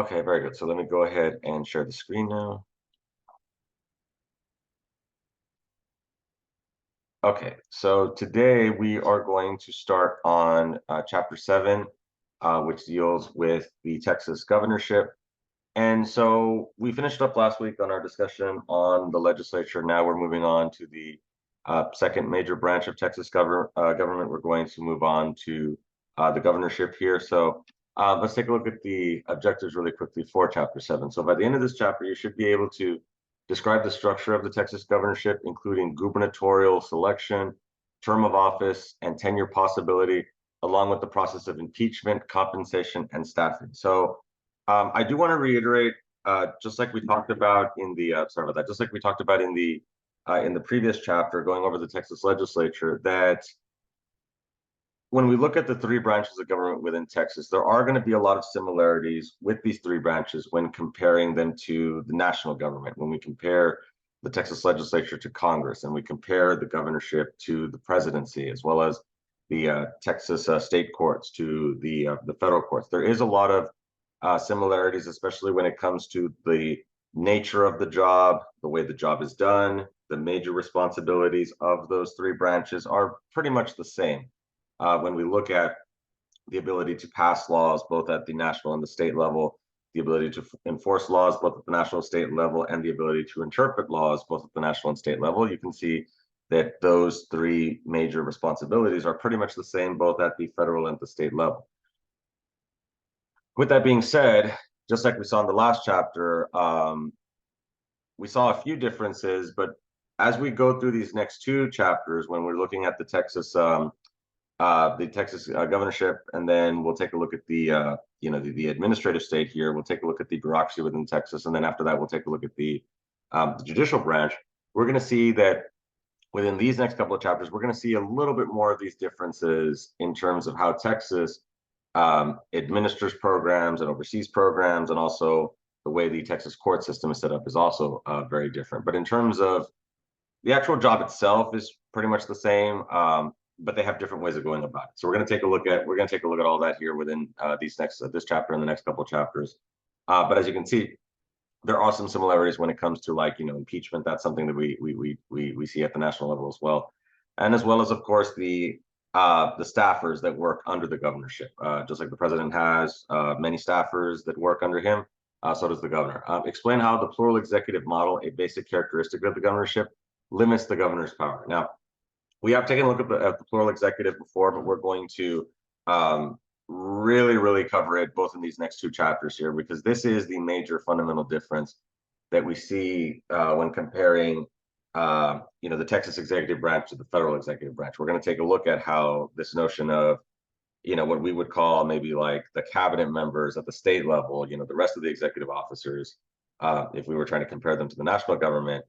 Okay, very good. So let me go ahead and share the screen now. Okay, so today we are going to start on Chapter 7, which deals with the Texas governorship. And so we finished up last week on our discussion on the legislature. Now we're moving on to the second major branch of Texas government. We're going to move on to the governorship here. So let's take a look at the objectives really quickly for Chapter 7. So by the end of this chapter, you should be able to describe the structure of the Texas governorship, including gubernatorial selection, term of office, and tenure possibility, along with the process of impeachment, compensation, and staffing. So I do want to reiterate, just like we talked about in the sorry about that, just like we talked about in the previous chapter, going over the Texas legislature, that when we look at the three branches of government within Texas, there are going to be a lot of similarities with these three branches when comparing them to the national government. When we compare the Texas legislature to Congress, and we compare the governorship to the presidency, as well as the Texas state courts to the federal courts, there is a lot of similarities, especially when it comes to the nature of the job, the way the job is done. The major responsibilities of those three branches are pretty much the same. When we look at the ability to pass laws both at the national and the state level, the ability to enforce laws both at the national and state level, and the ability to interpret laws both at the national and state level, you can see that those three major responsibilities are pretty much the same both at the federal and the state level. With that being said, just like we saw in the last chapter, we saw a few differences, but as we go through these next two chapters, when we're looking at the Texas governorship, and then we'll take a look at the the administrative state here. We'll take a look at the bureaucracy within Texas, and then after that, we'll take a look at the judicial branch. We're going to see that within these next couple of chapters, we're going to see a little bit more of these differences in terms of how Texas administers programs and oversees programs, and also the way the Texas court system is set up is also very different. But in terms of the actual job itself is pretty much the same, but they have different ways of going about it. So we're going to take a look at all that here within this chapter and the next couple of chapters. But as you can see, there are some similarities when it comes to impeachment. That's something that we see at the national level as well, and as well as of course the staffers that work under the governorship. Just like the president has many staffers that work under him, so does the governor. Explain how the plural executive model, a basic characteristic of the governorship, limits the governor's power. Now, we have taken a look at the plural executive before, but we're going to really cover it both in these next two chapters here, because this is the major fundamental difference that we see when comparing the Texas executive branch to the federal executive branch. We're going to take a look at how this notion of what we would call maybe like the cabinet members at the state level, the rest of the executive officers, if we were trying to compare them to the national government,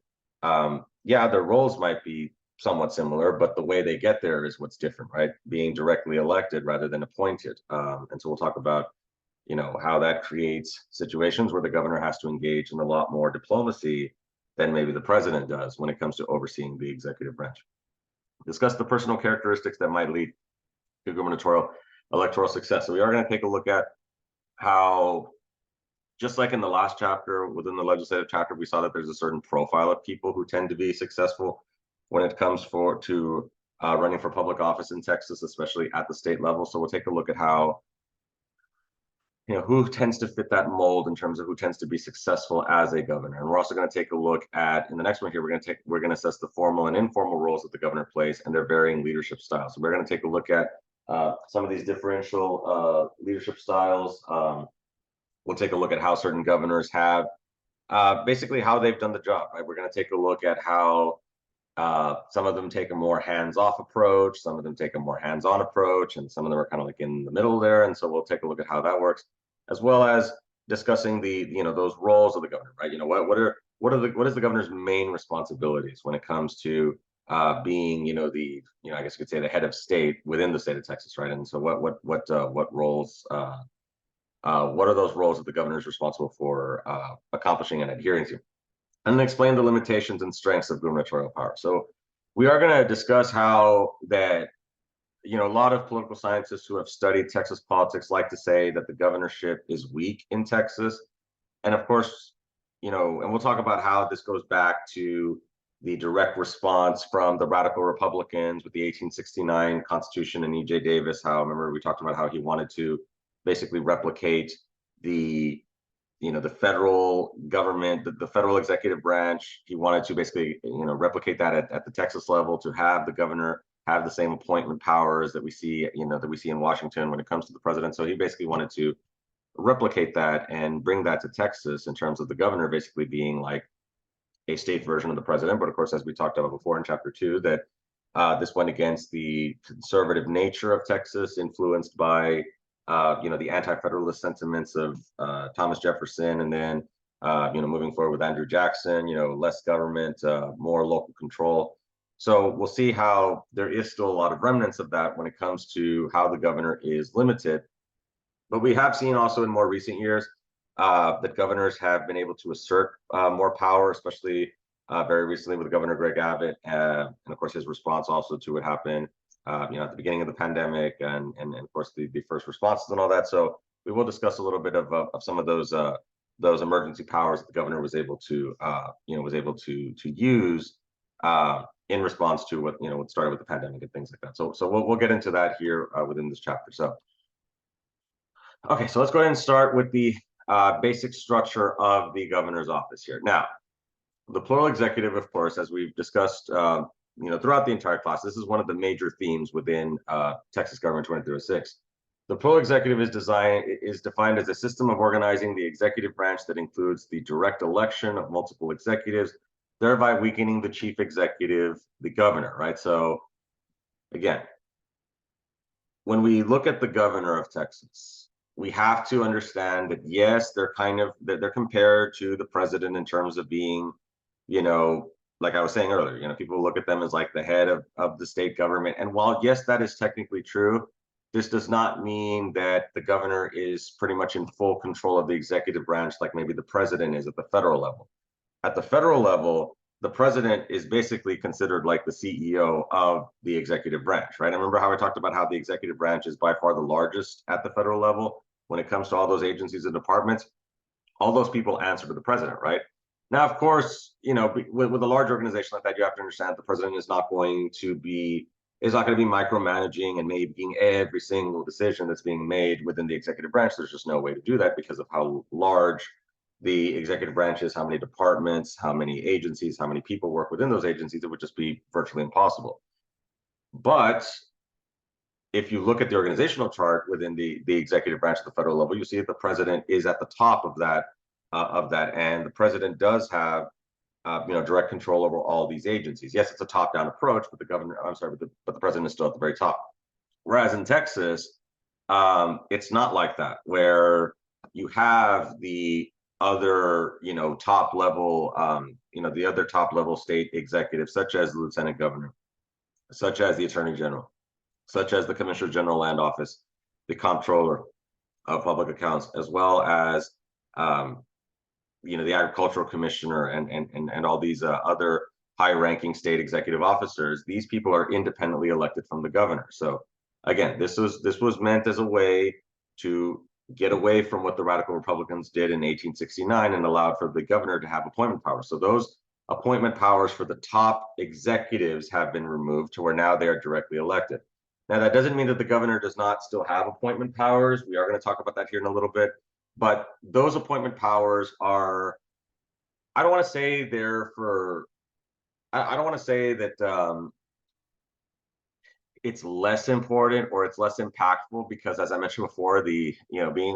yeah, their roles might be somewhat similar, but the way they get there is what's different, right? Being directly elected rather than appointed. And so we'll talk about, how that creates situations where the governor has to engage in a lot more diplomacy than maybe the president does when it comes to overseeing the executive branch. Discuss the personal characteristics that might lead to gubernatorial electoral success. So we are going to take a look at how, just like in the last chapter, within the legislative chapter, we saw that there's a certain profile of people who tend to be successful when it comes to running for public office in Texas, especially at the state level. So we'll take a look at how, who tends to fit that mold in terms of who tends to be successful as a governor. And we're also going to take a look at, in the next one here, we're going to assess the formal and informal roles that the governor plays and their varying leadership styles. So we're going to take a look at some of these differential leadership styles. We'll take a look at how certain governors have basically how they've done the job, right? We're going to take a look at how some of them take a more hands-off approach, some of them take a more hands-on approach, and some of them are kind of like in the middle there. And so we'll take a look at how that works, as well as discussing the those roles of the governor, right? What is the governor's main responsibilities when it comes to being I guess you could say the head of state within the state of Texas, right? And so what roles what are those roles that the governor is responsible for accomplishing and adhering to? And then explain the limitations and strengths of gubernatorial power. So we are going to discuss how that a lot of political scientists who have studied Texas politics like to say that the governorship is weak in Texas. And of course, and we'll talk about how this goes back to the direct response from the radical Republicans with the 1869 Constitution and E.J. Davis. How, remember, we talked about how he wanted to basically replicate the the federal government, the federal executive branch. He wanted to basically, replicate that at the Texas level, to have the governor have the same appointment powers that we see, in Washington when it comes to the president. So he basically wanted to replicate that and bring that to Texas in terms of the governor basically being like a state version of the president. But of course, as we talked about before in chapter 2, that this went against the conservative nature of Texas, influenced by the anti-federalist sentiments of Thomas Jefferson, and then moving forward with Andrew Jackson, less government, more local control. So we'll see how there is still a lot of remnants of that when it comes to how the governor is limited. But we have seen also in more recent years that governors have been able to assert more power, especially very recently with Governor Greg Abbott, and of course his response also to what happened, at the beginning of the pandemic, and of course the first responses and all that. So we will discuss a little bit of some of those emergency powers that the governor was able to use in response to what started with the pandemic and things like that. So we'll get into that here within this chapter. So. Okay, so let's go ahead and start with the basic structure of the governor's office here. Now, the plural executive, of course, as we've discussed, throughout the entire class, this is one of the major themes within Texas Government 2306. The plural executive is defined as a system of organizing the executive branch that includes the direct election of multiple executives, thereby weakening the chief executive, the governor, right? So, again, when we look at the governor of Texas, we have to understand that, yes, they're compared to the president in terms of being, like I was saying earlier, people look at them as like the head of the state government. And while, yes, that is technically true, this does not mean that the governor is pretty much in full control of the executive branch like maybe the president is at the federal level. At the federal level, the president is basically considered like the CEO of the executive branch, right? I remember how I talked about how the executive branch is by far the largest at the federal level when it comes to all those agencies and departments. All those people answer to the president, right? Now, of course, with a large organization like that, you have to understand that the president is not going to be micromanaging and making every single decision that's being made within the executive branch. There's just no way to do that because of how large the executive branch is, how many departments, how many agencies, how many people work within those agencies. It would just be virtually impossible. But if you look at the organizational chart within the executive branch at the federal level, you see that the president is at the top of that, and the president does have direct control over all these agencies. Yes, it's a top-down approach, but the president is still at the very top. Whereas in Texas, it's not like that, where you have the other, top level, the other top level state executives, such as the lieutenant governor, such as the attorney general, such as the commissioner general land office, the comptroller of public accounts, as well as, the agricultural commissioner and all these other high-ranking state executive officers. These people are independently elected from the governor. So again, this was meant as a way to get away from what the radical Republicans did in 1869 and allowed for the governor to have appointment powers. So those appointment powers for the top executives have been removed to where now they are directly elected. Now, that doesn't mean that the governor does not still have appointment powers. We are going to talk about that here in a little bit. But those appointment powers are, I don't want to say they're for, I don't want to say that it's less important or it's less impactful, because as I mentioned before, being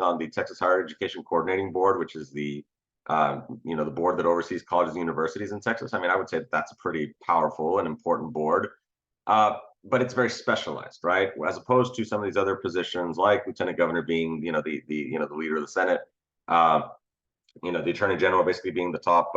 on the Texas Higher Education Coordinating Board, which is the the board that oversees colleges and universities in Texas. I mean, I would say that that's a pretty powerful and important board, but it's very specialized, right? As opposed to some of these other positions, like lieutenant governor being, the leader of the Senate, the attorney general basically being the top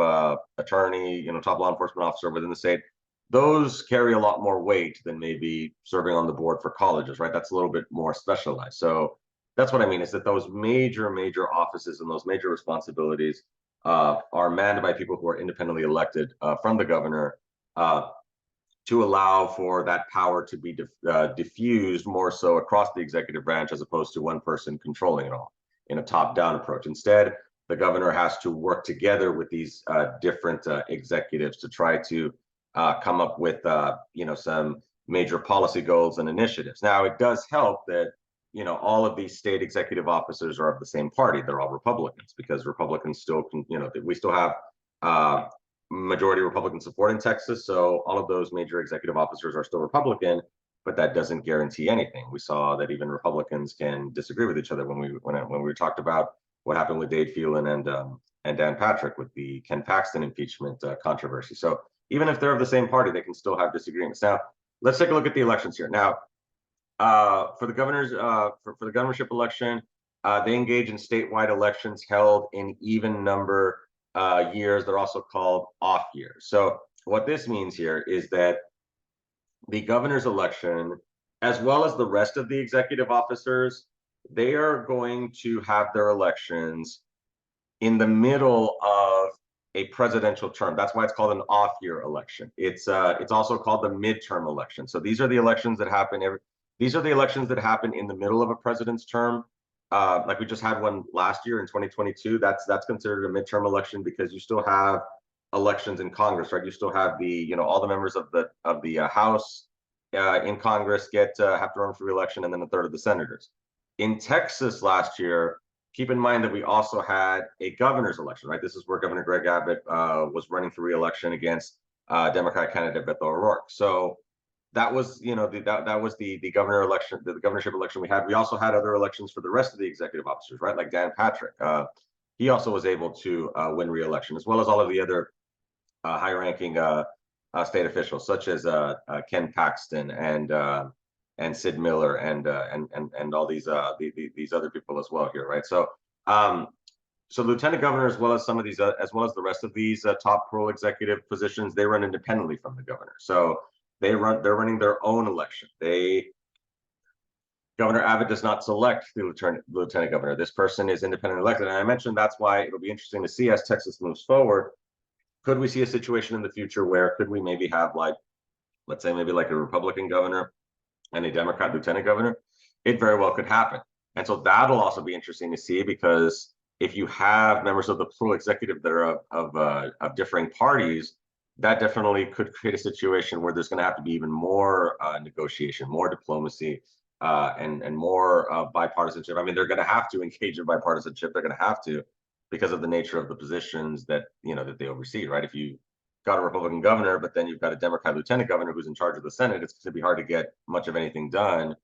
attorney, top law enforcement officer within the state. Those carry a lot more weight than maybe serving on the board for colleges, right? That's a little bit more specialized. So that's what I mean, is that those major offices and those major responsibilities are manned by people who are independently elected from the governor to allow for that power to be diffused more so across the executive branch as opposed to one person controlling it all in a top-down approach. Instead, the governor has to work together with these different executives to try to come up with some major policy goals and initiatives. Now, it does help that all of these state executive officers are of the same party. They're all Republicans because Republicans still can, we still have majority Republican support in Texas. So all of those major executive officers are still Republican, but that doesn't guarantee anything. We saw that even Republicans can disagree with each other when we talked about what happened with Dade Phelan and Dan Patrick with the Ken Paxton impeachment controversy. So even if they're of the same party, they can still have disagreements. Now, let's take a look at the elections here. Now, for the governor's for the governorship election, they engage in statewide elections held in even number years. They're also called off years. So what this means here is that the governor's election, as well as the rest of the executive officers, they are going to have their elections in the middle of a presidential term. That's why it's called an off-year election. It's also called the midterm election. So these are the elections that happen in the middle of a president's term. Like we just had one last year in 2022. That's considered a midterm election because you still have elections in Congress, right? You still have the all the members of the House in Congress have to run for re-election, and then a third of the senators. In Texas last year, keep in mind that we also had a governor's election, right? This is where Governor Greg Abbott was running for re-election against Democratic candidate Beto O'Rourke. So that was, that was the governor election, the governorship election we had. We also had other elections for the rest of the executive officers, right? Like Dan Patrick. He also was able to win re-election, as well as all of the other high-ranking state officials, such as Ken Paxton and Sid Miller and all these other people as well here, right? So so lieutenant governor, as well as some of these, as well as the rest of these top pro executive positions, they run independently from the governor. So they're running their own election. Governor Abbott does not select the lieutenant governor. This person is independently elected. And I mentioned that's why it'll be interesting to see as Texas moves forward. Could we see a situation in the future where could we maybe have let's say maybe like a Republican governor and a Democrat lieutenant governor? It very well could happen. And so that'll also be interesting to see, because if you have members of the full executive that are of differing parties, that definitely could create a situation where there's going to have to be even more negotiation, more diplomacy, and more bipartisanship. I mean, they're going to have to engage in bipartisanship. They're going to have to, because of the nature of the positions that that they oversee, right? If you got a Republican governor, but then you've got a Democrat lieutenant governor who's in charge of the Senate, it's going to be hard to get much of anything done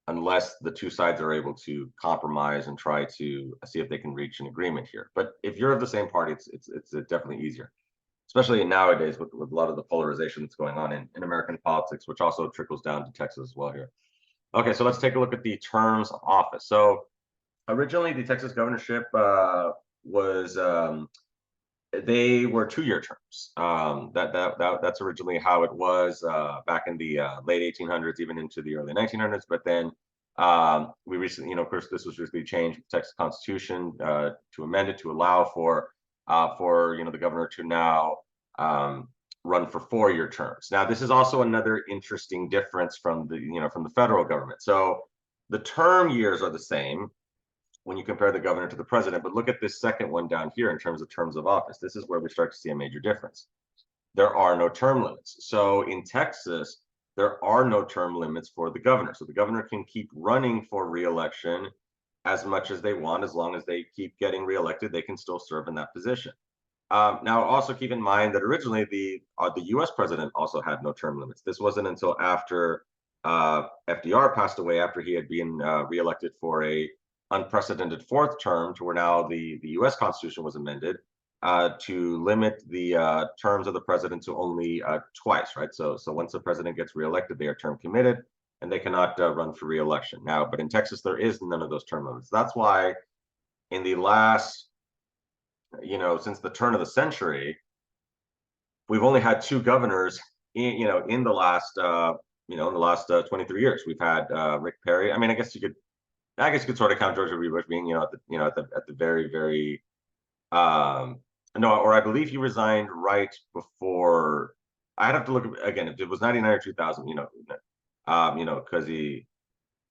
unless the two sides are able to compromise and try to see if they can reach an agreement here. But if you're of the same party, it's definitely easier, especially nowadays with a lot of the polarization that's going on in American politics, which also trickles down to Texas as well here. Okay, so let's take a look at the terms of office. So originally, the Texas governorship was they were 2-year terms. That's originally how it was back in the late 1800s, even into the early 1900s. But then we recently, of course, this was recently changed, the Texas Constitution, to amend it to allow for the governor to now run for 4-year terms. Now, this is also another interesting difference from the federal government. So the term years are the same when you compare the governor to the president, but look at this second one down here in terms of terms of office. This is where we start to see a major difference. There are no term limits. So in Texas, there are no term limits for the governor. So the governor can keep running for re-election as much as they want. As long as they keep getting re-elected, they can still serve in that position. Now, also keep in mind that originally the U.S. president also had no term limits. This wasn't until after FDR passed away, after he had been re-elected for a unprecedented 4th term, to where now the U.S. Constitution was amended to limit the terms of the president to only twice, right? So once the president gets reelected, they are term committed and they cannot run for reelection. Now, but in Texas, there is none of those term limits. That's why in the last, since the turn of the century, we've only had 2 governors in the last 23 years. We've had Rick Perry. I mean, I guess you could sort of count George W. Bush being, at the very, very, no, or I believe he resigned right before I'd have to look again if it was 99 or 2000. Because he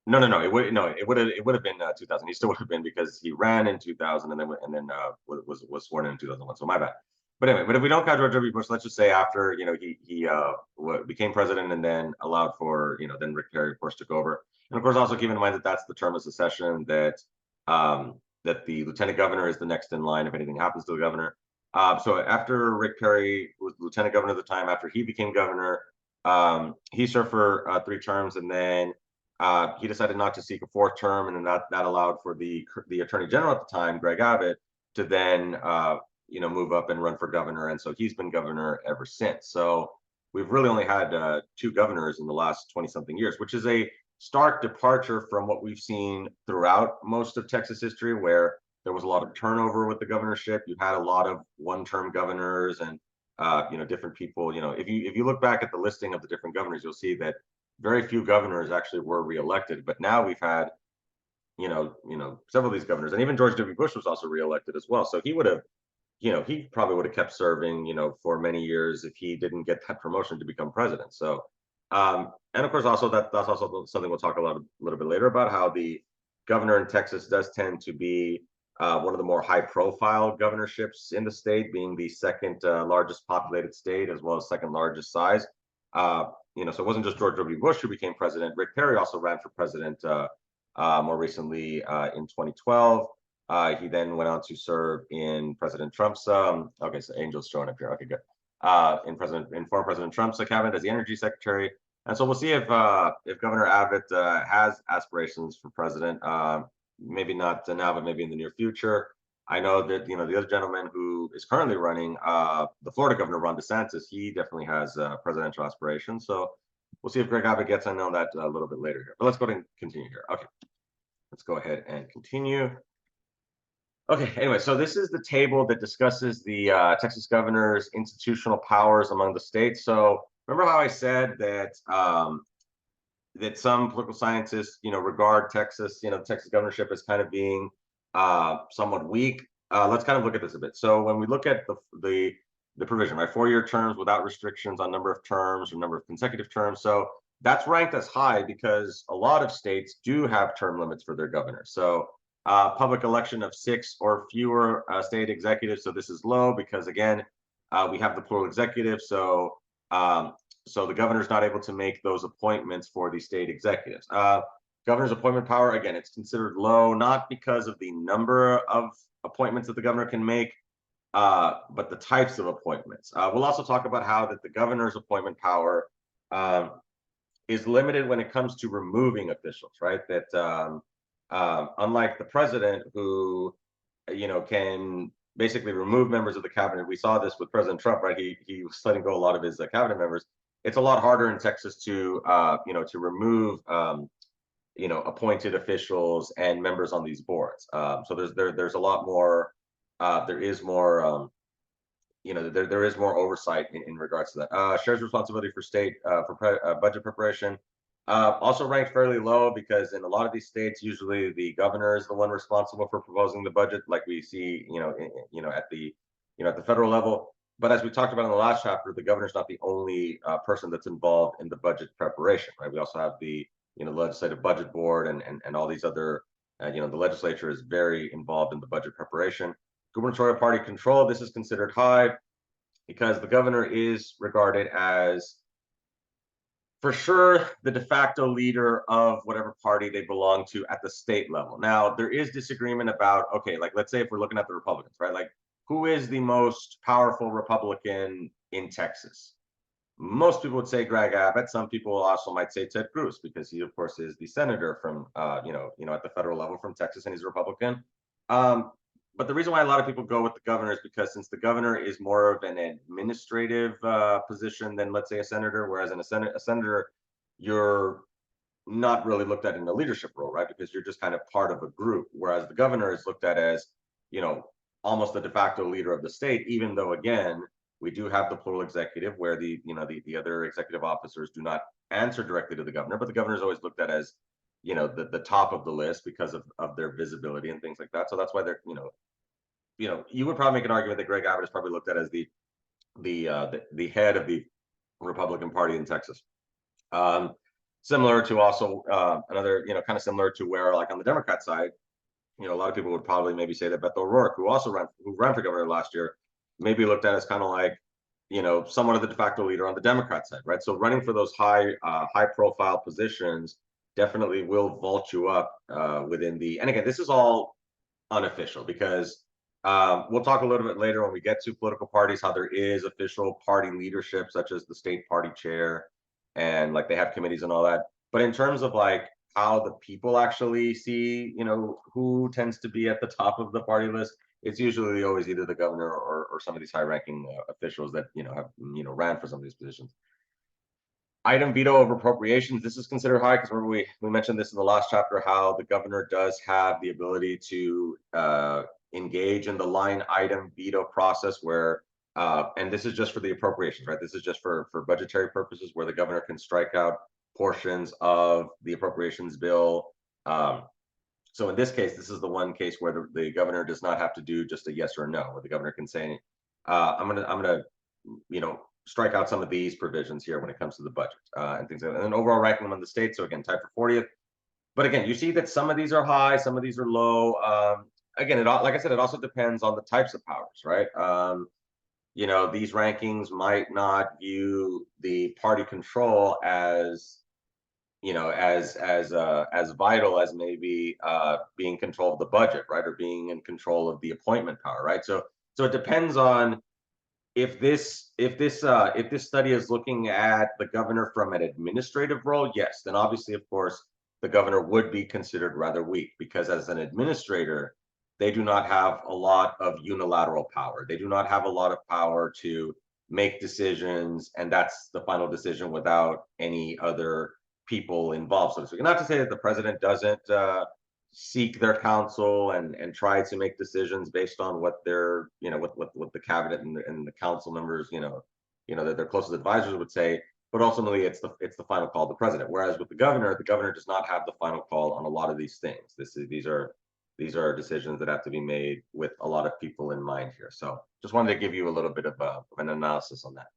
no, it would have been 2000. He still would have been because he ran in 2000 and then was sworn in 2001. So my bad. But anyway, but if we don't count George W. Bush, let's just say after he became president and then allowed for then Rick Perry of course took over, and of course also keep in mind that that's the term of secession that the lieutenant governor is the next in line if anything happens to the governor. So after Rick Perry was lieutenant governor at the time, after he became governor, he served for 3 terms, and then he decided not to seek a 4th term, and then that allowed for the attorney general at the time, Greg Abbott, to then move up and run for governor, and so he's been governor ever since. So we've really only had 2 governors in the last 20-something years, which is a stark departure from what we've seen throughout most of Texas history, where there was a lot of turnover with the governorship. You had a lot of one-term governors and different people. If you look back at the listing of the different governors, you'll see that very few governors actually were reelected. But now we've had several of these governors, and even George W. Bush was also reelected as well. So he would have, he probably would have kept serving, for many years if he didn't get that promotion to become president. So, and of course, also that's also something we'll talk a little bit later about, how the governor in Texas does tend to be one of the more high-profile governorships in the state, being the second largest populated state as well as second largest size. So it wasn't just George W. Bush who became president. Rick Perry also ran for president more recently in 2012. He then went on to serve in President Trump's okay, so Angel's showing up here. Okay, good. In former President Trump's cabinet as the energy secretary. And so we'll see if Governor Abbott has aspirations for president. Maybe not now, but maybe in the near future. I know that the other gentleman who is currently running, the Florida governor Ron DeSantis, he definitely has presidential aspirations. So we'll see if Greg Abbott gets in on that a little bit later here. But let's go ahead and continue here. Okay, let's go ahead and continue. Okay, anyway, so this is the table that discusses the Texas governor's institutional powers among the states. So remember how I said that that some political scientists, regard Texas, the Texas governorship as kind of being somewhat weak. Let's kind of look at this a bit. So when we look at the provision, right, 4-year terms without restrictions on number of terms or number of consecutive terms. So that's ranked as high because a lot of states do have term limits for their governors. So public election of 6 or fewer state executives. So this is low because again, we have the plural executive. So the governor's not able to make those appointments for the state executives. Governor's appointment power, again, it's considered low, not because of the number of appointments that the governor can make, but the types of appointments. We'll also talk about how that the governor's appointment power is limited when it comes to removing officials, right? That unlike the president, who can basically remove members of the cabinet. We saw this with President Trump, right? He was letting go a lot of his cabinet members. It's a lot harder in Texas to to remove appointed officials and members on these boards. So there's a lot more. There is more. There is more oversight in regards to that. Shares responsibility for state budget preparation. Also ranked fairly low because in a lot of these states, usually the governor is the one responsible for proposing the budget, like we see, at the federal level. But as we talked about in the last chapter, the governor's not the only person that's involved in the budget preparation, right? We also have the legislative budget board and all these other, the legislature is very involved in the budget preparation. Gubernatorial party control, this is considered high because the governor is regarded as, for sure, the de facto leader of whatever party they belong to at the state level. Now, there is disagreement about, okay, like let's say if we're looking at the Republicans, right? Like who is the most powerful Republican in Texas? Most people would say Greg Abbott. Some people also might say Ted Cruz because he, of course, is the senator from, at the federal level from Texas, and he's a Republican. But the reason why a lot of people go with the governor is because since the governor is more of an administrative position than, let's say, a senator, whereas in a senator, you're not really looked at in a leadership role, right? Because you're just kind of part of a group, whereas the governor is looked at as, almost the de facto leader of the state, even though, again, we do have the plural executive where the other executive officers do not answer directly to the governor, but the governor is always looked at as, the top of the list because of their visibility and things like that. So that's why they're, you would probably make an argument that Greg Abbott is probably looked at as the head of the Republican Party in Texas. Um, Similar to also another, kind of similar to where, like on the Democrat side, a lot of people would probably maybe say that Beto O'Rourke, who ran for governor last year, maybe looked at as kind of like, somewhat of the de facto leader on the Democrat side, right? So running for those high profile positions definitely will vault you up within the. And again, this is all unofficial because we'll talk a little bit later when we get to political parties how there is official party leadership, such as the state party chair, and like they have committees and all that. But in terms of like how the people actually see, who tends to be at the top of the party list, it's usually always either the governor or some of these high-ranking officials that have ran for some of these positions. Item veto over appropriations. This is considered high because remember we mentioned this in the last chapter how the governor does have the ability to engage in the line item veto process where and this is just for the appropriations, right? This is just for budgetary purposes where the governor can strike out portions of the appropriations bill. So in this case, this is the one case where the governor does not have to do just a yes or a no, where the governor can say, I'm gonna strike out some of these provisions here when it comes to the budget and things like that. And then overall ranking among the states. So again, tied for 40th. But again, you see that some of these are high, some of these are low. Again, like I said, it also depends on the types of powers, right? These rankings might not view the party control as as vital as maybe being control of the budget, right, or being in control of the appointment power, right? So it depends on if this study is looking at the governor from an administrative role, yes, then obviously, of course, the governor would be considered rather weak because as an administrator, they do not have a lot of unilateral power. They do not have a lot of power to make decisions, and that's the final decision without any other people involved. So to speak. Not to say that the president doesn't seek their counsel and try to make decisions based on what their what the cabinet and the council members that their closest advisors would say, but ultimately it's the final call of the president. Whereas with the governor does not have the final call on a lot of these things. These are decisions that have to be made with a lot of people in mind here. So just wanted to give you a little bit of an analysis on that.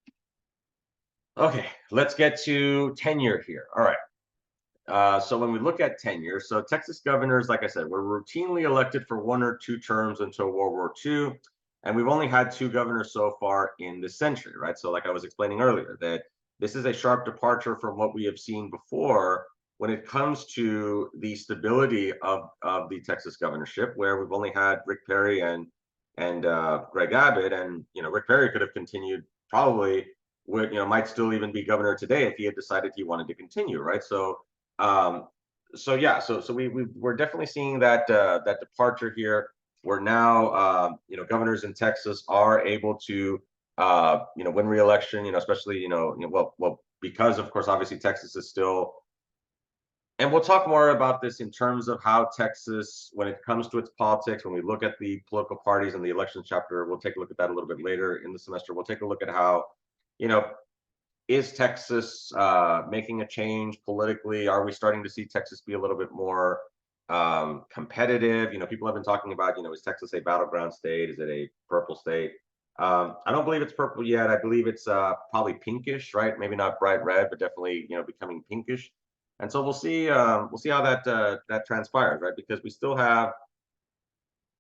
Okay, let's get to tenure here. All right. So when we look at tenure, so Texas governors, like I said, were routinely elected for 1 or 2 terms until World War II. And we've only had 2 governors so far in this century, right? So like I was explaining earlier, that this is a sharp departure from what we have seen before when it comes to the stability of the Texas governorship, where we've only had Rick Perry and Greg Abbott. And, Rick Perry could have continued probably, might still even be governor today if he had decided he wanted to continue, right? So yeah, so we're definitely seeing that that departure here. Where now governors in Texas are able to win re-election, especially well because of course obviously Texas is still, and we'll talk more about this in terms of how Texas, when it comes to its politics, when we look at the political parties and the election chapter, we'll take a look at that a little bit later in the semester. We'll take a look at how is Texas making a change politically? Are we starting to see Texas be a little bit more competitive? People have been talking about, is Texas a battleground state? Is it a purple state? I don't believe it's purple yet. I believe it's probably pinkish, right? Maybe not bright red, but definitely, becoming pinkish. And so we'll see how that transpires, right? Because we still have,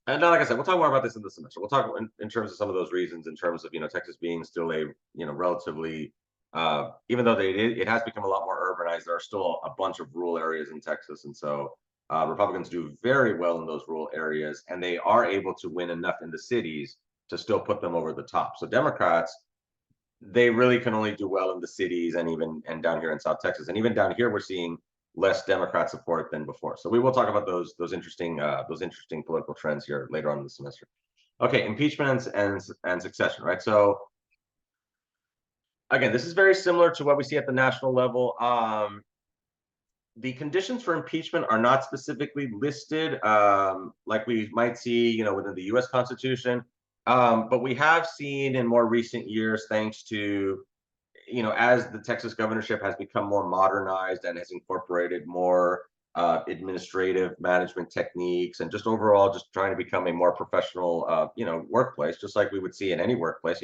and like I said, we'll talk more about this in the semester. We'll talk in terms of some of those reasons, in terms of Texas being still a relatively even though it has become a lot more urbanized, there are still a bunch of rural areas in Texas, and so Republicans do very well in those rural areas, and they are able to win enough in the cities to still put them over the top. So Democrats, they really can only do well in the cities and down here in South Texas, and even down here we're seeing less Democrat support than before. So we will talk about those interesting political trends here later on in the semester. Okay, impeachment and succession, right? So again, this is very similar to what we see at the national level. The conditions for impeachment are not specifically listed like we might see, within the U.S. Constitution. But we have seen in more recent years, thanks to, as the Texas governorship has become more modernized and has incorporated more administrative management techniques and just overall just trying to become a more professional, workplace, just like we would see in any workplace.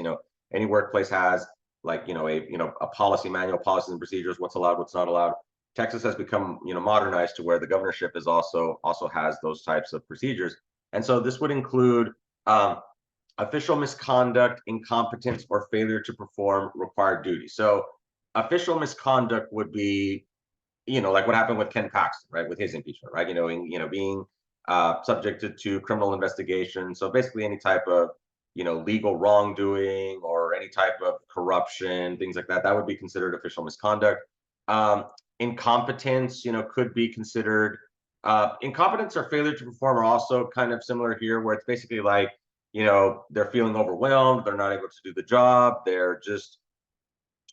Any workplace has like a policy manual, policies and procedures, what's allowed, what's not allowed. Texas has become modernized to where the governorship is also has those types of procedures, and so this would include official misconduct, incompetence, or failure to perform required duties. So official misconduct would be, like what happened with Ken Paxton, right, with his impeachment, right? Being subjected to criminal investigation. So basically, any type of legal wrongdoing or any type of corruption, things like that, that would be considered official misconduct. Incompetence, could be considered. Incompetence or failure to perform are also kind of similar here, where it's basically like they're feeling overwhelmed, they're not able to do the job, they're just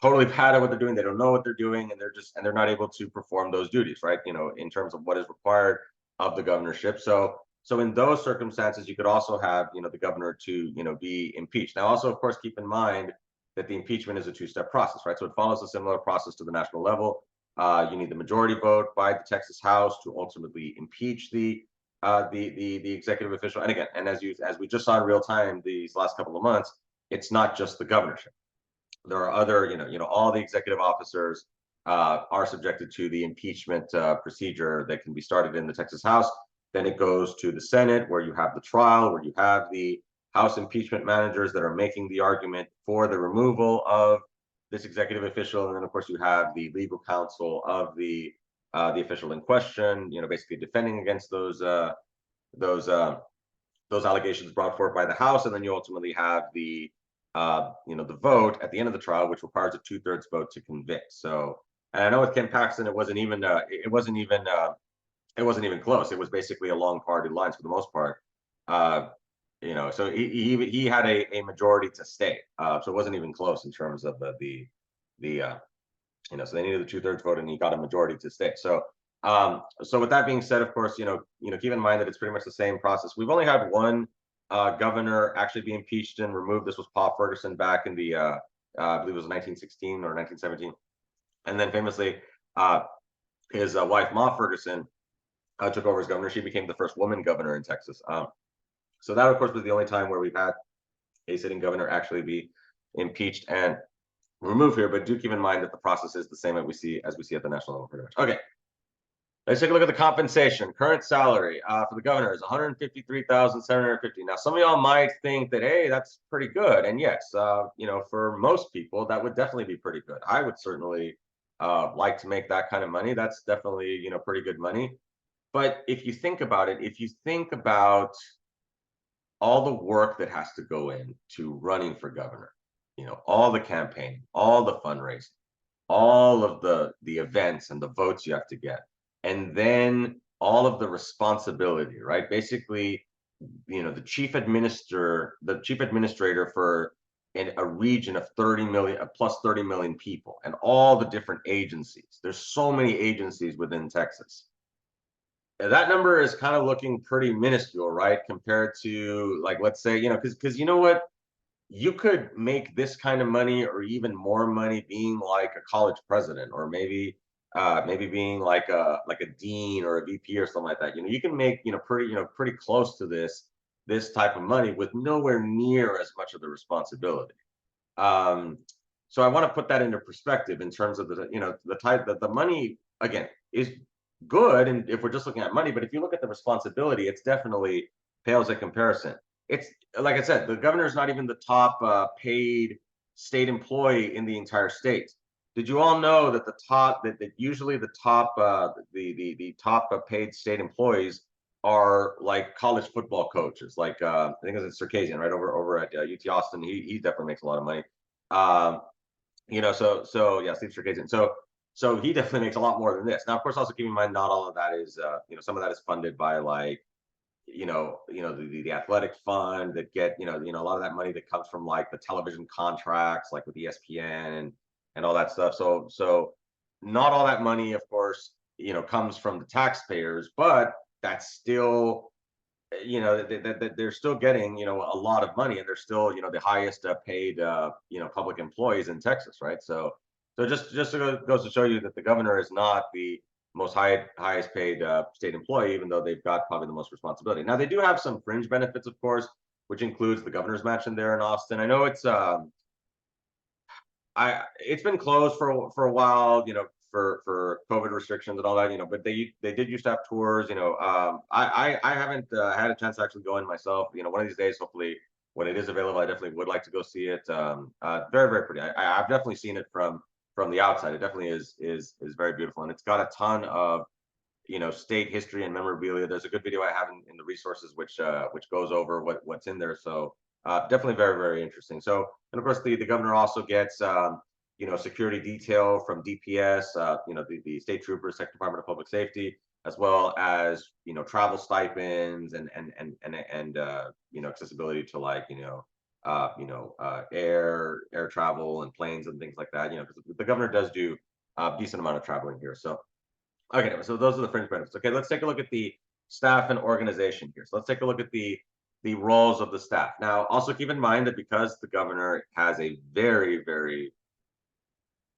totally bad at what they're doing, they don't know what they're doing, and they're not able to perform those duties, right? In terms of what is required of the governorship. So in those circumstances, you could also have the governor to be impeached. Now, also, of course, keep in mind that the impeachment is a two-step process, right? So it follows a similar process to the national level. You need the majority vote by the Texas House to ultimately impeach the executive official. And again, and as we just saw in real time these last couple of months, it's not just the governorship. There are other, all the executive officers are subjected to the impeachment procedure that can be started in the Texas House. Then it goes to the Senate, where you have the trial, where you have the House impeachment managers that are making the argument for the removal of this executive official, and then of course you have the legal counsel of the official in question, basically defending against those allegations brought forth by the House, and then you ultimately have the vote at the end of the trial, which requires a 2/3 vote to convict. So, and I know with Ken Paxton, it wasn't even close. It was basically a long party lines for the most part. So he had a majority to stay. So it wasn't even close in terms of so they needed the 2/3 vote, and he got a majority to stay. So with that being said, of course, keep in mind that it's pretty much the same process. We've only had one governor actually be impeached and removed. This was Paul Ferguson back in the I believe it was 1916 or 1917, and then famously his wife Ma Ferguson took over as governor. She became the first woman governor in Texas. So that, of course, was the only time where we've had a sitting governor actually be impeached and removed here. But do keep in mind that the process is the same as we see at the national level, pretty much. Okay. Let's take a look at the compensation. Current salary for the governor is $153,750. Now, some of y'all might think that, hey, that's pretty good. And yes, for most people, that would definitely be pretty good. I would certainly like to make that kind of money. That's definitely, pretty good money. But if you think about it, if you think about all the work that has to go into running for governor, all the campaign, all the fundraising, all of the events and the votes you have to get, and then all of the responsibility, right? Basically, the chief administrator for a region of 30 million plus 30 million people, and all the different agencies. There's so many agencies within Texas. That number is kind of looking pretty minuscule, right? Compared to, like, let's say, because you know what? You could make this kind of money or even more money being like a college president, or maybe being like a dean or a VP or something like that. You can make pretty close to this type of money with nowhere near as much of the responsibility. So I want to put that into perspective in terms of the type that the money, again, is good, and if we're just looking at money, but if you look at the responsibility, it's definitely pales in comparison. It's like I said, the governor is not even the top paid state employee in the entire state. Did you all know that usually the top the top paid state employees are like college football coaches, like I think it's Circassian, right, over at UT Austin. He definitely makes a lot of money. So yeah, Steve Circassian. So he definitely makes a lot more than this. Now, of course, also keep in mind, not all of that is, some of that is funded by like, the athletic fund that get, a lot of that money that comes from like the television contracts, like with ESPN and all that stuff. So not all that money, of course, comes from the taxpayers, but that's still, they're still getting, a lot of money, and they're still, the highest paid, public employees in Texas, right? So just goes to show you that the governor is not the most highest paid state employee, even though they've got probably the most responsibility. Now, they do have some fringe benefits, of course, which includes the governor's mansion there in Austin. I know it's it's been closed for a while, for COVID restrictions and all that, but they did used to have tours, I haven't had a chance to actually go in myself, one of these days, hopefully when it is available, I definitely would like to go see it. Very, very pretty. I've definitely seen it from the outside. It definitely is very beautiful, and it's got a ton of state history and memorabilia. There's a good video I have in the resources which goes over what's in there. So definitely very, very interesting. So, and of course the governor also gets security detail from DPS, the state troopers, Second Department of Public Safety, as well as travel stipends and accessibility to like air travel and planes and things like that. Because the governor does do a decent amount of traveling here. So okay, so those are the fringe benefits. Okay, let's take a look at the staff and organization here. So let's take a look at the roles of the staff. Now, also keep in mind that because the governor has a very, very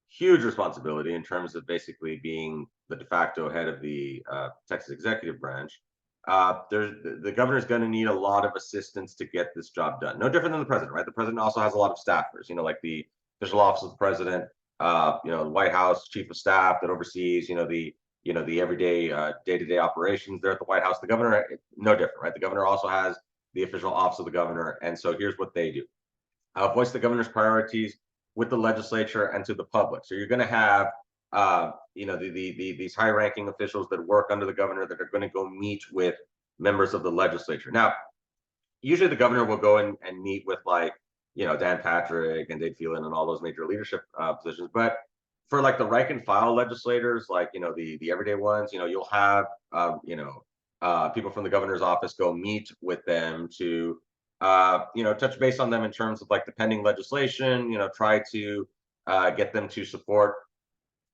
huge responsibility in terms of basically being the de facto head of the Texas executive branch, the governor is going to need a lot of assistance to get this job done. No different than the president, right? The president also has a lot of staffers, like the official office of the president, the White House chief of staff that oversees, the everyday day-to-day operations there at the White House. The governor, no different, right? The governor also has the official office of the governor, and so here's what they do: voice the governor's priorities with the legislature and to the public. So you're going to have these high-ranking officials that work under the governor that are going to go meet with members of the legislature. Now, usually the governor will go in and meet with like Dan Patrick and Dave Phelan and all those major leadership positions, but for like the rank and file legislators, like the everyday ones, you'll have people from the governor's office go meet with them to touch base on them in terms of like the pending legislation, try to get them to support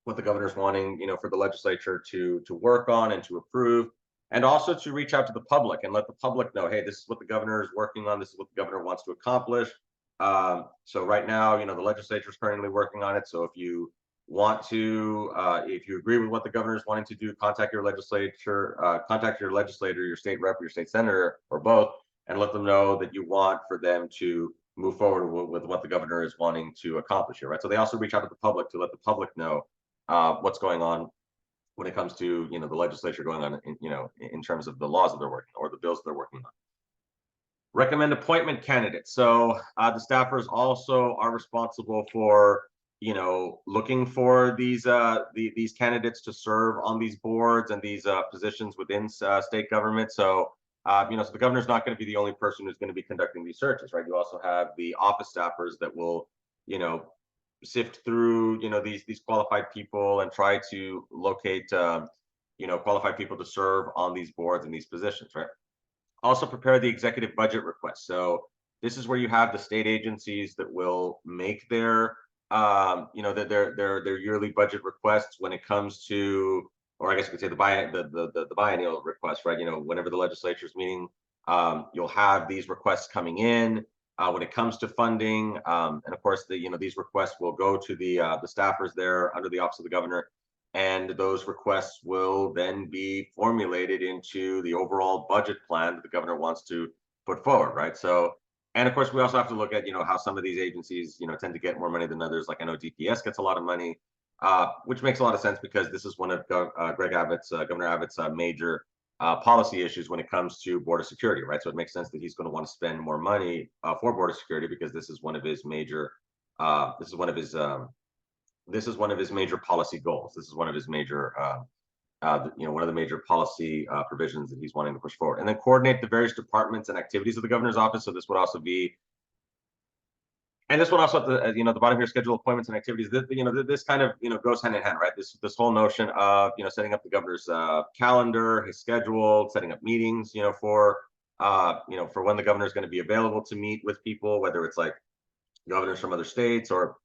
what the governor's wanting, for the legislature to work on and to approve, and also to reach out to the public and let the public know, hey, this is what the governor is working on, this is what the governor wants to accomplish. So right now, the legislature is currently working on it. So if you want to, if you agree with what the governor is wanting to do, contact your legislator, your state rep, your state senator, or both, and let them know that you want for them to move forward with what the governor is wanting to accomplish here, right? So they also reach out to the public to let the public know what's going on when it comes to the legislature going on in terms of the laws that they're working on or the bills they're working on. Recommend appointment candidates. So the staffers also are responsible for looking for these candidates to serve on these boards and these positions within state government. So so the governor's not going to be the only person who's going to be conducting these searches, right? You also have the office staffers that will sift through these qualified people and try to locate qualified people to serve on these boards and these positions, right? Also prepare the executive budget request. So this is where you have the state agencies that will make their their yearly budget requests when it comes to, or I guess you could say the biennial request, right? Whenever the legislature is meeting, you'll have these requests coming in. When it comes to funding, and of course these requests will go to the staffers there under the office of the governor, and those requests will then be formulated into the overall budget plan that the governor wants to put forward, right? So, and of course we also have to look at how some of these agencies tend to get more money than others. Like I know DPS gets a lot of money, which makes a lot of sense because this is one of Governor Abbott's major policy issues when it comes to border security, right? So it makes sense that he's going to want to spend more money for border security because this is one of his major major policy goals. This is one of his major one of the major policy provisions that he's wanting to push forward. And then coordinate the various departments and activities of the governor's office. So this would also be, and this one also at the bottom here, schedule appointments and activities. This kind of goes hand in hand, right? This whole notion of setting up the governor's calendar, his schedule, setting up meetings, for when the governor is going to be available to meet with people, whether it's like governors from other states or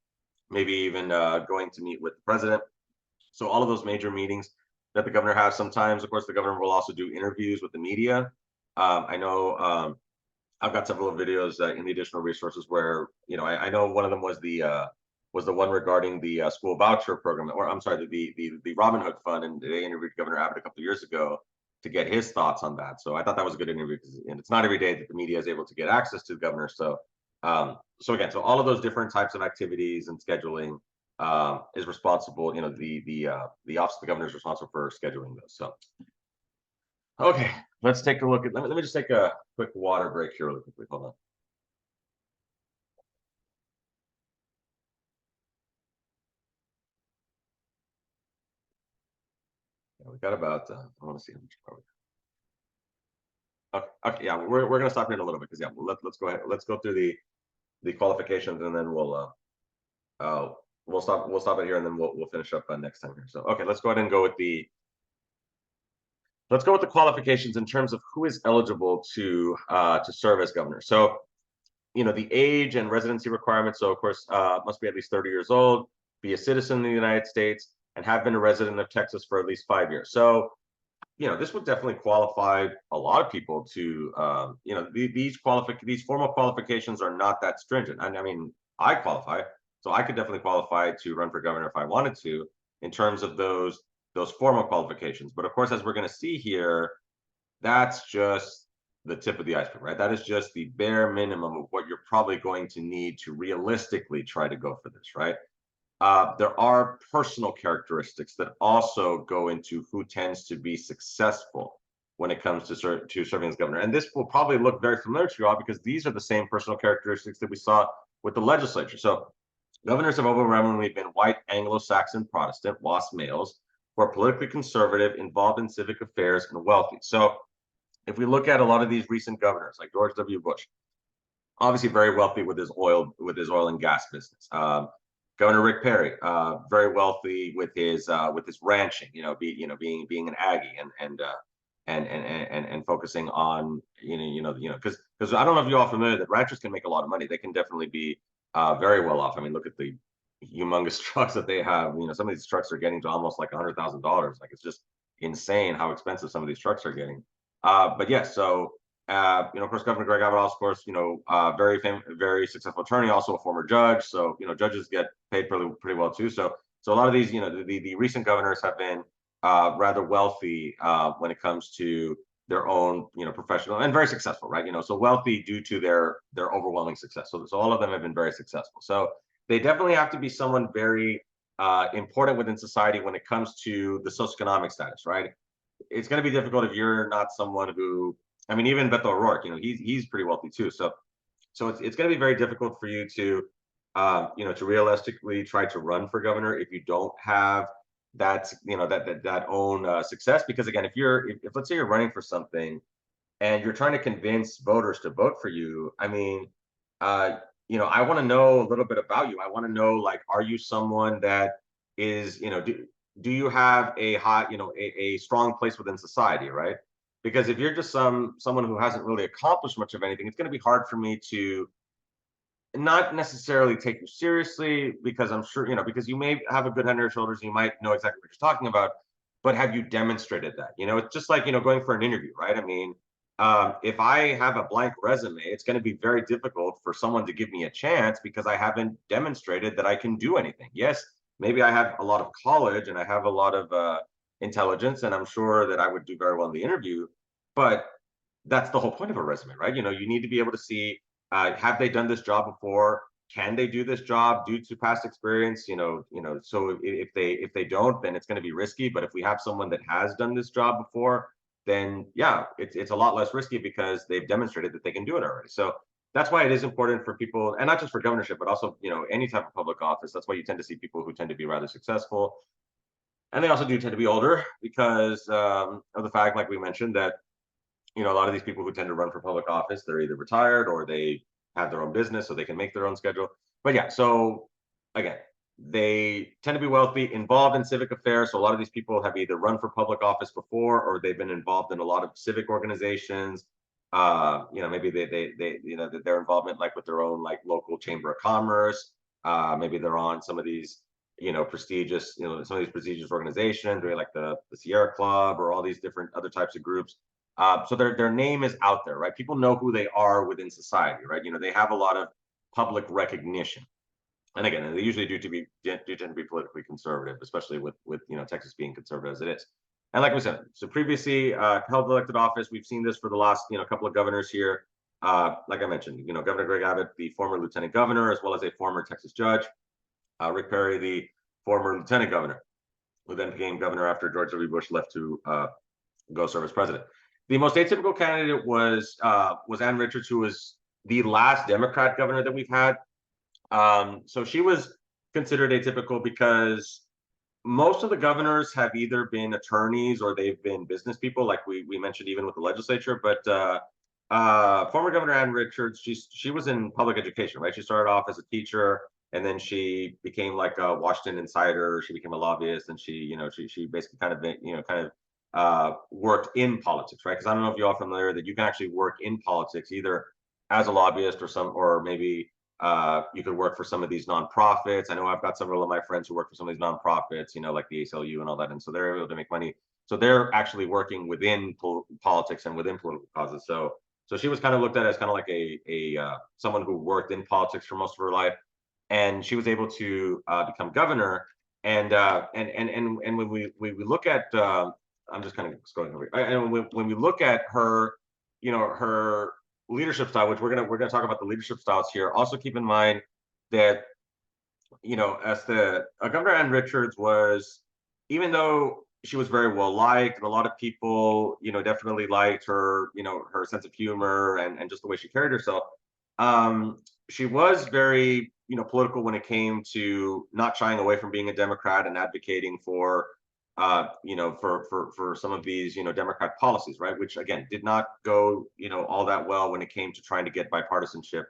maybe even going to meet with the president. So all of those major meetings that the governor has. Sometimes, of course, the governor will also do interviews with the media. I know. I've got several videos in the additional resources where I know one of them was the one regarding the school voucher program, or I'm sorry, the Robin Hood Fund, and they interviewed Governor Abbott a couple of years ago to get his thoughts on that. So I thought that was a good interview because it's not every day that the media is able to get access to the governor. So So again, so all of those different types of activities and scheduling is responsible. The office of the governor is responsible for scheduling those. So okay, let's take a look at. Let me just take a quick water break here really quickly. Hold on. Yeah, we got about. I want to see how much are we. Okay, yeah, we're gonna stop here in a little bit because yeah, let's go ahead. Let's go through the qualifications and then uh we'll stop it here and then we'll finish up next time here. So okay, let's go ahead and go with the qualifications in terms of who is eligible to serve as governor. So the age and residency requirements. So of course, must be at least 30 years old, be a citizen of the United States, and have been a resident of Texas for at least 5 years. So this would definitely qualify a lot of people to, these formal qualifications are not that stringent. I mean, I qualify, so I could definitely qualify to run for governor if I wanted to, in terms of those formal qualifications. But of course, as we're going to see here, that's just the tip of the iceberg, right? That is just the bare minimum of what you're probably going to need to realistically try to go for this, right? There are personal characteristics that also go into who tends to be successful when it comes to serving as governor. And this will probably look very familiar to you all because these are the same personal characteristics that we saw with the legislature. So governors have overwhelmingly been white Anglo-Saxon Protestant, WASP males, who are politically conservative, involved in civic affairs, and wealthy. So if we look at a lot of these recent governors, like George W. Bush, obviously very wealthy with his oil and gas business. Governor Rick Perry, very wealthy with his ranching. Being an Aggie and focusing on because I don't know if you're all familiar that ranchers can make a lot of money. They can definitely be very well off. I mean, look at the humongous trucks that they have. Some of these trucks are getting to almost like $100,000. Like it's just insane how expensive some of these trucks are getting. But yes, so of course, Governor Greg Abbott, of course, very successful attorney, also a former judge. So, judges get paid pretty well too. So a lot of these, the recent governors have been rather wealthy when it comes to their own, professional and very successful, right? So wealthy due to their overwhelming success. So all of them have been very successful. So they definitely have to be someone very important within society when it comes to the socioeconomic status, right? It's going to be difficult if you're not someone who, I mean, even Beto O'Rourke, he's pretty wealthy too. So it's going to be very difficult for you to realistically try to run for governor if you don't have that own success. Because again, if let's say you're running for something and you're trying to convince voters to vote for you, I mean, I want to know a little bit about you. I want to know, like, are you someone that is, do you have a high, a strong place within society, right? Because if you're just someone who hasn't really accomplished much of anything, it's going to be hard for me to not necessarily take you seriously, because I'm sure, because you may have a good head on your shoulders, you might know exactly what you're talking about, but have you demonstrated that? It's just like, going for an interview, right? I mean, if I have a blank resume, it's going to be very difficult for someone to give me a chance because I haven't demonstrated that I can do anything. Yes, maybe I have a lot of college and I have a lot of intelligence, and I'm sure that I would do very well in the interview, but that's the whole point of a resume, right? You need to be able to see, have they done this job before? Can they do this job due to past experience? So if they don't, then it's going to be risky. But if we have someone that has done this job before, then yeah, it's a lot less risky because they've demonstrated that they can do it already. So that's why it is important for people, and not just for governorship, but also any type of public office. That's why you tend to see people who tend to be rather successful, and they also do tend to be older because of the fact, like we mentioned, that a lot of these people who tend to run for public office, they're either retired or they have their own business, so they can make their own schedule. But yeah, so again, they tend to be wealthy, involved in civic affairs. So a lot of these people have either run for public office before, or they've been involved in a lot of civic organizations. Maybe their involvement, like with their own like local chamber of commerce. Maybe they're on some of these prestigious, some of these prestigious organizations, or like the Sierra Club, or all these different other types of groups. So their name is out there, right? People know who they are within society, right? They have a lot of public recognition, and again, they usually do tend to be politically conservative, especially with Texas being conservative as it is. And like we said, so previously held elected office, we've seen this for the last couple of governors here. like I mentioned, Governor Greg Abbott, the former lieutenant governor, as well as a former Texas judge. Rick Perry, the former lieutenant governor, who then became governor after George W. Bush left to go serve as president. The most atypical candidate was Ann Richards, who was the last Democrat governor that we've had. So she was considered atypical because most of the governors have either been attorneys or they've been business people, like we mentioned even with the legislature. But former Governor Ann Richards, she was in public education, right? She started off as a teacher, and then she became like a Washington insider. She became a lobbyist, and she basically kind of worked in politics, right? Because I don't know if you all familiar that you can actually work in politics either as a lobbyist or maybe you could work for some of these nonprofits. I know I've got several of my friends who work for some of these nonprofits, like the ACLU and all that, and so they're able to make money. So they're actually working within politics and within political causes. So she was kind of looked at as kind of like a someone who worked in politics for most of her life, and she was able to become governor. And when we look at I'm just kind of scrolling over here. And when we look at her, her leadership style, which we're gonna talk about the leadership styles here. Also keep in mind that as the Governor Ann Richards was, even though she was very well liked and a lot of people definitely liked her, her sense of humor and just the way she carried herself. She was very political when it came to not shying away from being a Democrat and advocating for for some of these, Democrat policies, right? Which again did not go, all that well when it came to trying to get bipartisanship,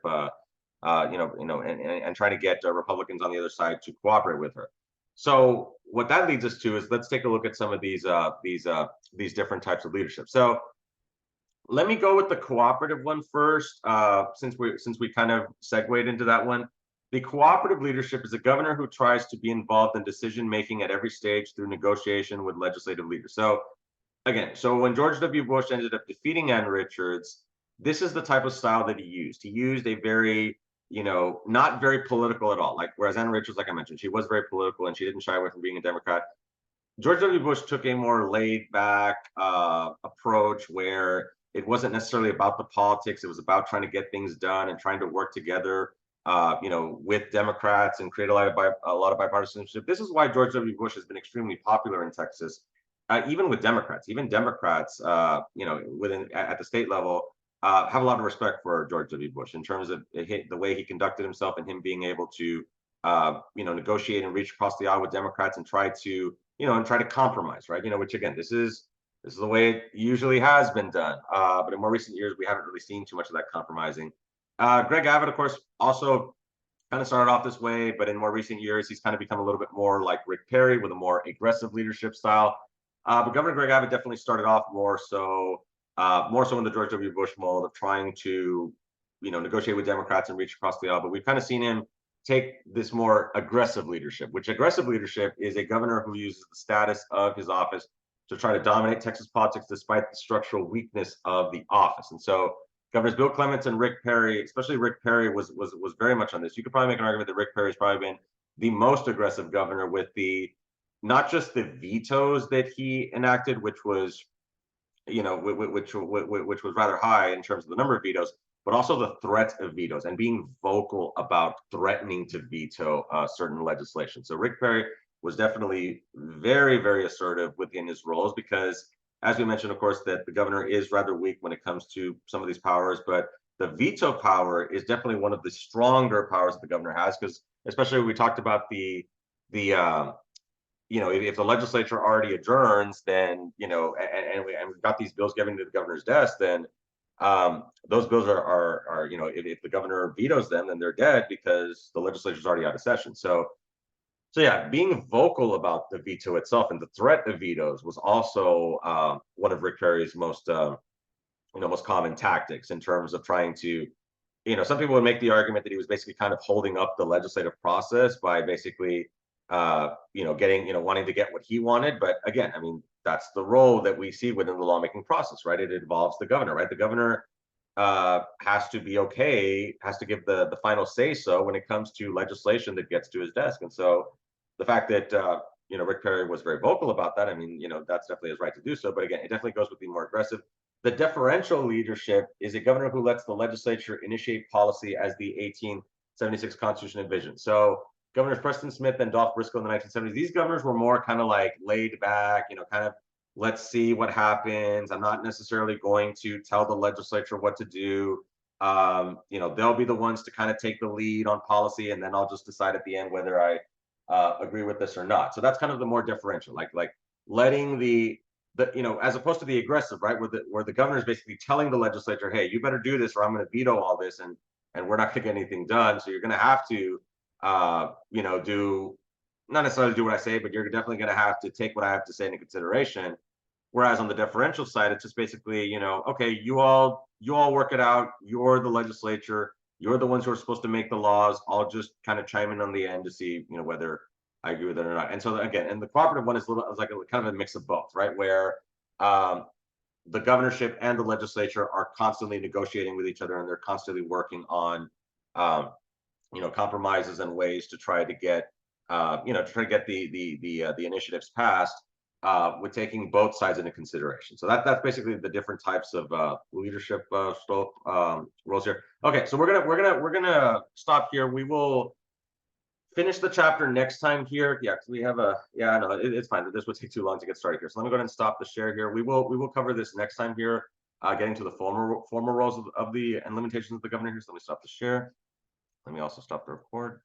and trying to get Republicans on the other side to cooperate with her. So what that leads us to is let's take a look at some of these different types of leadership. So let me go with the cooperative one first, since we kind of segued into that one. The cooperative leadership is a governor who tries to be involved in decision making at every stage through negotiation with legislative leaders. So again, so when George W. Bush ended up defeating Ann Richards, this is the type of style that he used. He used a very, not very political at all. Like whereas Ann Richards, like I mentioned, she was very political and she didn't shy away from being a Democrat. George W. Bush took a more laid back approach where it wasn't necessarily about the politics. It was about trying to get things done and trying to work together, with Democrats and create a lot of bipartisanship. This is why George W. Bush has been extremely popular in Texas, even with Democrats. Even Democrats, within at the state level, have a lot of respect for George W. Bush in terms of the way he conducted himself and him being able to, negotiate and reach across the aisle with Democrats and try to, compromise, right? Which again, this is the way it usually has been done. But in more recent years, we haven't really seen too much of that compromising. Greg Abbott, of course, also kind of started off this way, but in more recent years, he's kind of become a little bit more like Rick Perry with a more aggressive leadership style. But Governor Greg Abbott definitely started off more so in the George W. Bush mold of trying to, negotiate with Democrats and reach across the aisle. But we've kind of seen him take this more aggressive leadership, which aggressive leadership is a governor who uses the status of his office to try to dominate Texas politics despite the structural weakness of the office. And so Governors Bill Clements and Rick Perry, especially Rick Perry, was very much on this. You could probably make an argument that Rick Perry has probably been the most aggressive governor with not just the vetoes that he enacted, which was, which was rather high in terms of the number of vetoes, but also the threat of vetoes and being vocal about threatening to veto certain legislation. So Rick Perry was definitely very, very assertive within his roles because, as we mentioned, of course, that the governor is rather weak when it comes to some of these powers, but the veto power is definitely one of the stronger powers that the governor has, because especially when we talked about if the legislature already adjourns, then, and we've got these bills given to the governor's desk, then those bills are if the governor vetoes them, then they're dead because the legislature's already out of session. So yeah, being vocal about the veto itself and the threat of vetoes was also one of Rick Perry's most common tactics in terms of trying to, some people would make the argument that he was basically kind of holding up the legislative process by basically, wanting to get what he wanted. But again, I mean, that's the role that we see within the lawmaking process, right? It involves the governor, right? The governor has to give the final say so when it comes to legislation that gets to his desk. And so the fact that Rick Perry was very vocal about that, I mean, that's definitely his right to do so. But again, it definitely goes with being more aggressive. The deferential leadership is a governor who lets the legislature initiate policy as the 1876 Constitution envisioned. So Governors Preston Smith and Dolph Briscoe in the 1970s, these governors were more kind of like laid back, kind of let's see what happens. I'm not necessarily going to tell the legislature what to do. They'll be the ones to kind of take the lead on policy, and then I'll just decide at the end whether I agree with this or not. So that's kind of the more differential, like letting the as opposed to the aggressive, right, where the governor is basically telling the legislature, hey, you better do this or I'm going to veto all this, and we're not going to get anything done. So you're going to have to, do not necessarily do what I say, but you're definitely going to have to take what I have to say into consideration. Whereas on the deferential side, it's just basically, okay, you all work it out. You're the legislature. You're the ones who are supposed to make the laws. I'll just kind of chime in on the end to see, whether I agree with it or not. And so again, and the cooperative one is like kind of a mix of both, right? Where the governorship and the legislature are constantly negotiating with each other, and they're constantly working on, compromises and ways to try to get, the initiatives passed, with taking both sides into consideration. So that's basically the different types of leadership roles here. Okay, so we're gonna stop here. We will finish the chapter next time here. Yeah, because we have I know it's fine. This would take too long to get started here. So let me go ahead and stop the share here. We will cover this next time here, getting to the formal roles of the and limitations of the governor here. So let me stop the share. Let me also stop the record.